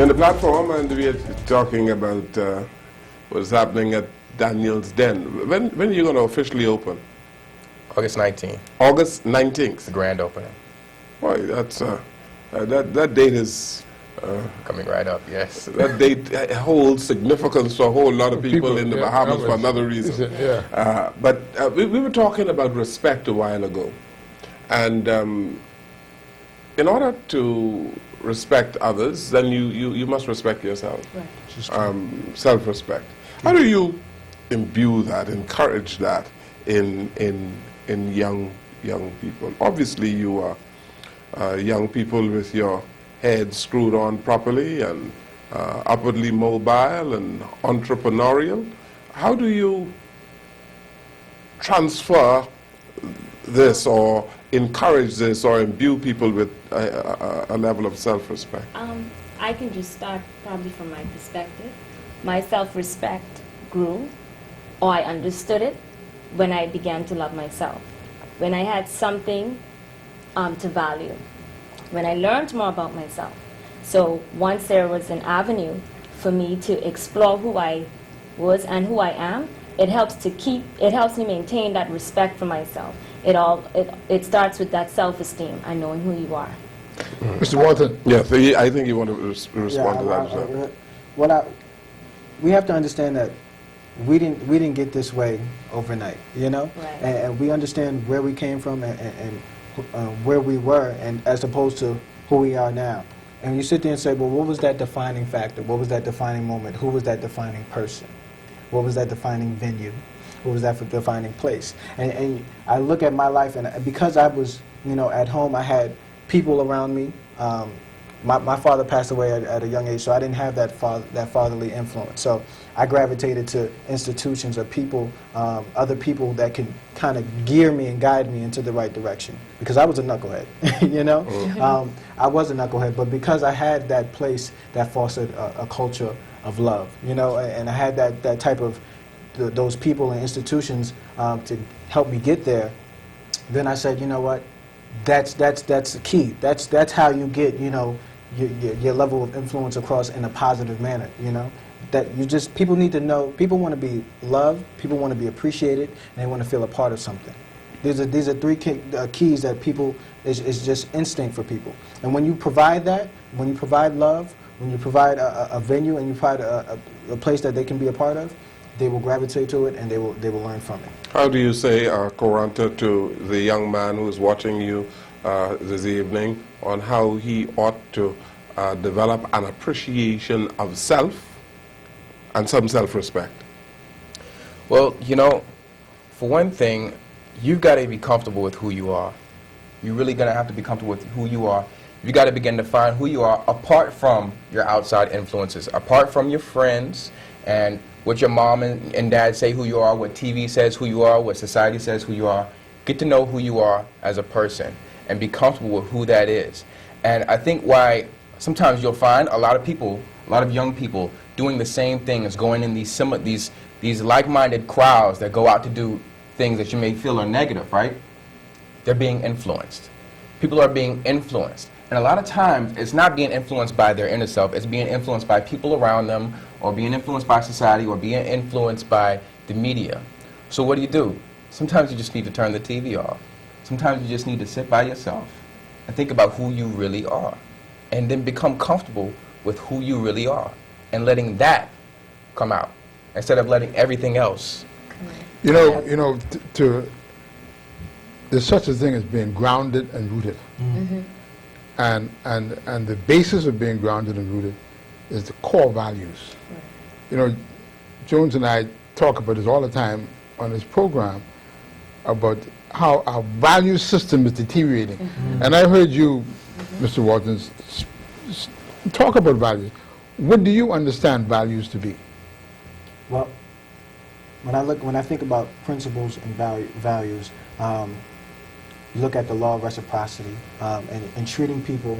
We're on the platform and we're talking about what's happening at Daniel's Den. When are you going to officially open? August 19th. August 19th? The grand opening. Boy, that's, that date is... coming right up, yes. That date holds significance for a whole lot of people in the Bahamas for another reason. But we were talking about respect a while ago. And in order to respect others, then you must respect yourself. Right. Self-respect. How do you imbue that, encourage that in young people? Obviously, you are young people with your head screwed on properly and upwardly mobile and entrepreneurial. How do you transfer this or encourage this or imbue people with a level of self-respect? I can just start probably from my perspective. My self-respect grew, or I understood it, when I began to love myself. When I had something to value. When I learned more about myself. So once there was an avenue for me to explore who I was and who I am, it helps me maintain that respect for myself. It starts with that self-esteem and knowing who you are. Mr. Walton. Yes, I think you want to respond to that. We have to understand that we didn't get this way overnight, you know? Right. And we understand where we came from and where we were, and as opposed to who we are now. And you sit there and say, well, what was that defining factor? What was that defining moment? Who was that defining person? What was that defining venue? What was that defining place? And I look at my life, and because I was, at home, I had people around me. My father passed away at a young age, so I didn't have that fatherly influence. So I gravitated to institutions or people, other people that can kind of gear me and guide me into the right direction. Because I was a knucklehead, I was a knucklehead, but because I had that place that fostered a culture of love, and I had that type of, those people and institutions to help me get there, then I said, you know what, that's the key. That's how you get, your level of influence across in a positive manner, that people need to know, people want to be loved, people want to be appreciated, and they want to feel a part of something. These are three keys that people, is just instinct for people. And when you provide that, when you provide love, when you provide a venue and you provide a place that they can be a part of, they will gravitate to it and they will learn from it. How do you say, Quaranta, to the young man who is watching you this evening on how he ought to develop an appreciation of self and some self-respect? Well, for one thing, you've got to be comfortable with who you are. You're really going to have to be comfortable with who you are. You've got to begin to find who you are apart from your outside influences, apart from your friends and what your mom and dad say who you are, what TV says who you are, what society says who you are. Get to know who you are as a person and be comfortable with who that is. And I think why sometimes you'll find a lot of young people doing the same thing as going in these like-minded crowds that go out to do things that you may feel are negative, right? They're being influenced. People are being influenced. And a lot of times, it's not being influenced by their inner self, it's being influenced by people around them, or being influenced by society, or being influenced by the media. So what do? Sometimes you just need to turn the TV off. Sometimes you just need to sit by yourself and think about who you really are. And then become comfortable with who you really are. And letting that come out, instead of letting everything else. There's such a thing as being grounded and rooted. Mm-hmm. And the basis of being grounded and rooted is the core values. Right. Jones and I talk about this all the time on this program about how our value system is deteriorating. Mm-hmm. And I heard you, Mr. Walton, talk about values. What do you understand values to be? Well, when I think about principles and values, look at the law of reciprocity and treating people,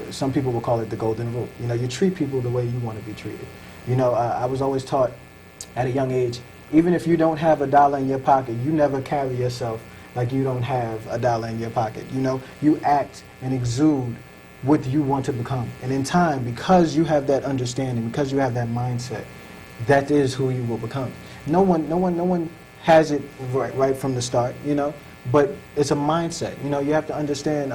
some people will call it the golden rule. You treat people the way you want to be treated. I was always taught at a young age, even if you don't have $1 in your pocket, you never carry yourself like you don't have $1 in your pocket. You act and exude what you want to become. And in time, because you have that understanding, because you have that mindset, that is who you will become. No one has it right from the start, you know, but it's a mindset. You know, you have to understand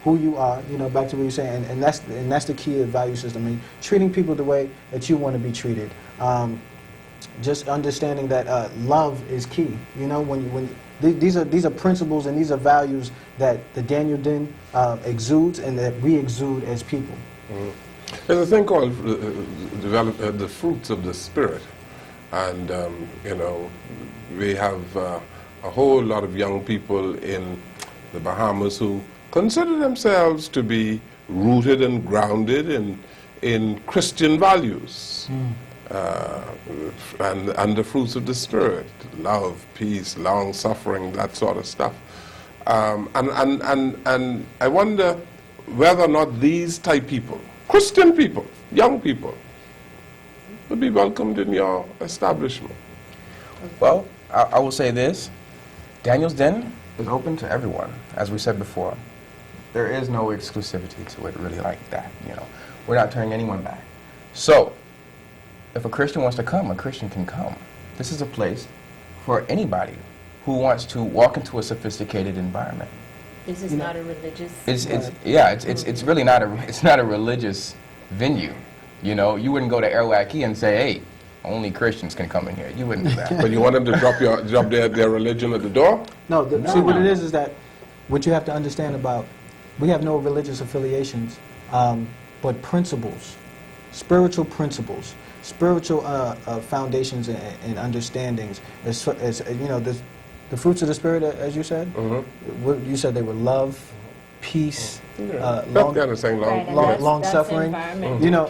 who you are, you know, back to what you're saying, and that's the key of the value system. I mean, treating people the way that you want to be treated. Just understanding that love is key. You know, these are principles and these are values that the Daniel Den exudes and that we exude as people. There's a thing called the fruits of the spirit, and you know, we have a whole lot of young people in the Bahamas who consider themselves to be rooted and grounded in Christian values. And the fruits of the Spirit, love, peace, long-suffering, that sort of stuff. And I wonder whether or not these type people, Christian people, young people, would be welcomed in your establishment. Well, I will say this. Daniel's Den is open to everyone, as we said before. There is no exclusivity to it really like that, you know. We're not turning anyone back. So, if a Christian wants to come, a Christian can come. This is a place for anybody who wants to walk into a sophisticated environment. This is not a religious. It's really not a religious venue. You know, you wouldn't go to Arawaki and say, hey, only Christians can come in here. You wouldn't do that. But you want them to drop their religion at the door? No, see what it is that what you have to understand about, we have no religious affiliations, but principles, spiritual principles, spiritual foundations and understandings. As you know, the fruits of the Spirit, as you said. Mm-hmm. You said they were love, peace, long suffering. Mm-hmm. You know,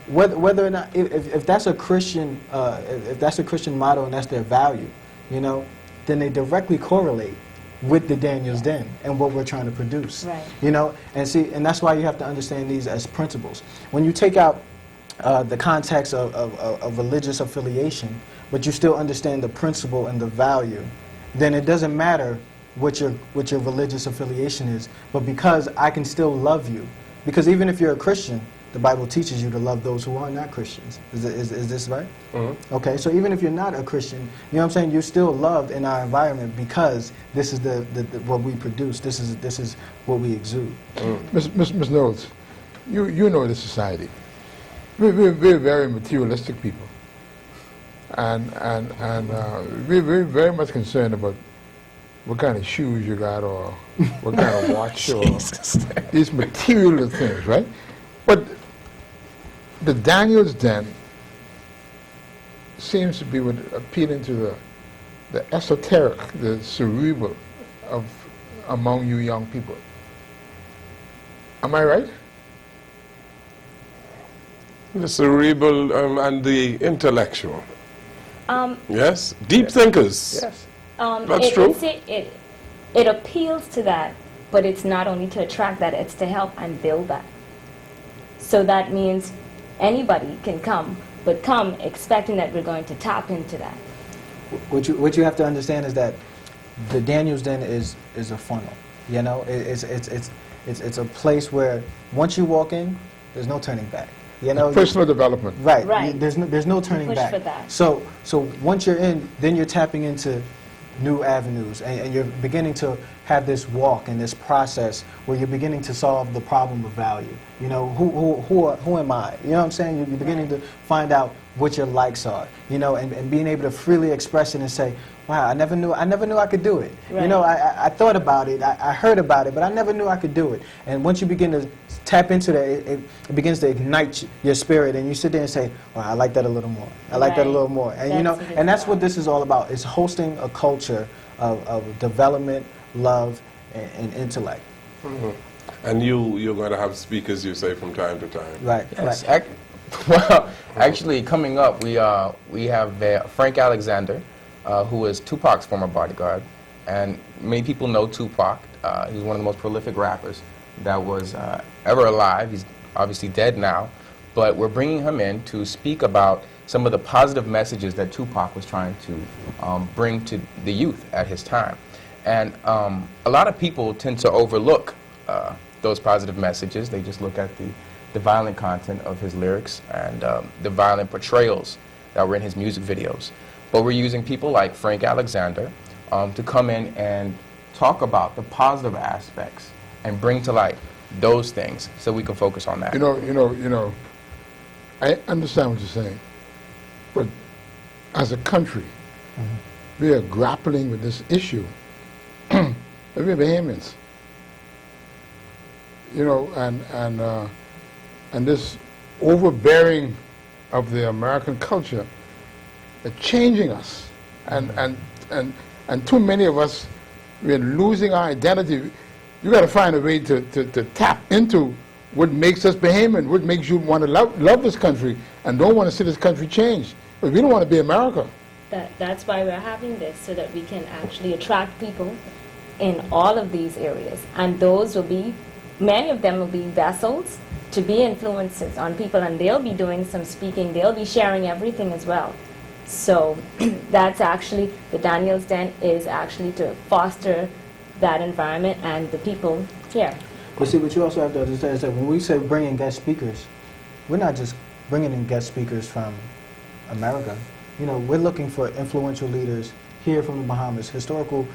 whether or not if that's a Christian motto and that's their value, you know, then they directly correlate with the Daniel's Den and what we're trying to produce. Right. You know, and that's why you have to understand these as principles. When you take out the context of religious affiliation, but you still understand the principle and the value, then it doesn't matter what your religious affiliation is, but because I can still love you. Because even if you're a Christian, the Bible teaches you to love those who are not Christians. Is this right? Mm-hmm. Okay, so even if you're not a Christian, you know what I'm saying, you're still loved in our environment because this is the what we produce. This is what we exude. Ms. Knowles, you know the society. We're very materialistic people, and we're very much concerned about what kind of shoes you got or what kind of watch or these material things, right? But the Daniel's Den seems to be appealing to the esoteric, the cerebral among you young people. Am I right? The cerebral and the intellectual. Yes, deep thinkers. Yes. That's true. It appeals to that, but it's not only to attract that, it's to help and build that. So that means anybody can come, but come expecting that we're going to tap into that. What you have to understand is that the Daniel's Den is a funnel. You know, it's a place where once you walk in, there's no turning back. You know, personal development. Right. Right. There's no turning Push back. for that. So once you're in, then you're tapping into new avenues, and you're beginning to have this walk and this process where you're beginning to solve the problem of value. You know, who am I? You know what I'm saying? You're beginning to find out what your likes are. You know, and being able to freely express it and say, wow, I never knew I could do it. Right. You know, I thought about it, I heard about it, but I never knew I could do it. And once you begin to tap into that, it begins to ignite your spirit, and you sit there and say, well, I like that a little more. I like that a little more. And you know, and that's what this is all about. It's hosting a culture of development, love, and intellect. Mm-hmm. And you're going to have speakers, you say, from time to time. Right. Yes. Right. Well, actually, coming up, we have Frank Alexander, who is Tupac's former bodyguard, and many people know Tupac. He's one of the most prolific rappers that was ever alive. He's obviously dead now, but we're bringing him in to speak about some of the positive messages that Tupac was trying to bring to the youth at his time. And a lot of people tend to overlook those positive messages. They just look at the violent content of his lyrics and the violent portrayals that were in his music videos. But we're using people like Frank Alexander to come in and talk about the positive aspects and bring to light those things so we can focus on that. You know, I understand what you're saying, but as a country, we are grappling with this issue. We're Bahamians, you know, and this overbearing of the American culture are changing us, and too many of us, we're losing our identity. You got to find a way to tap into what makes us Bahamian, what makes you want to love this country and don't want to see this country change. But we don't want to be America. That's why we're having this, so that we can actually attract people in all of these areas. And those will be, many of them will be vessels to be influences on people, and they'll be doing some speaking, they'll be sharing everything as well. So that's actually, the Daniel's Den is actually to foster that environment and the people here. But see, what you also have to understand is that when we say bring in guest speakers, we're not just bringing in guest speakers from America. You know, we're looking for influential leaders here from the Bahamas, historical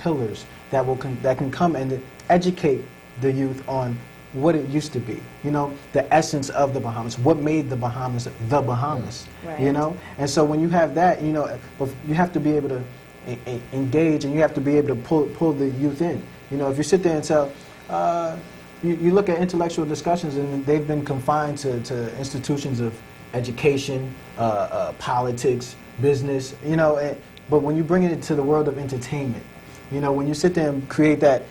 pillars that can come and educate the youth on what it used to be, you know, the essence of the Bahamas, what made the Bahamas the Bahamas, right. You know? And so when you have that, you know, you have to be able to engage, and you have to be able to pull the youth in. You know, if you sit there and tell, you look at intellectual discussions, and they've been confined to institutions of education, politics, business, you know, but when you bring it to the world of entertainment, you know, when you sit there and create that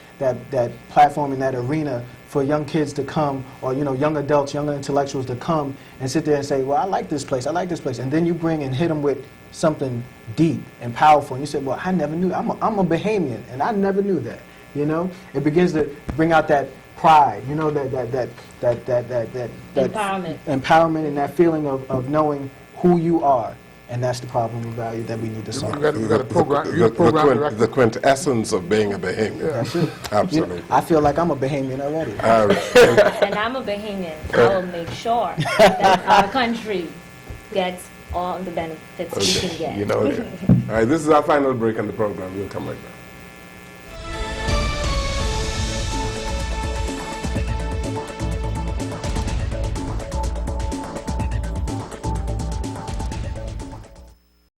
platform and that arena for young kids to come, or, you know, young adults, younger intellectuals to come and sit there and say, well, I like this place, and then you bring and hit them with something deep and powerful, and you say, well, I never knew, I'm a Bahamian, and I never knew that, you know? It begins to bring out that pride, you know, that empowerment and that feeling of knowing who you are. And that's the problem of value that we need to solve. You got a program director. The quintessence of being a Bahamian. Yeah. That's it. Absolutely. You know, I feel like I'm a Bahamian already. All right. And I'm a Bahamian. I will make sure that our country gets all the benefits we can get. You know that. All right, this is our final break on the program. We'll come right back.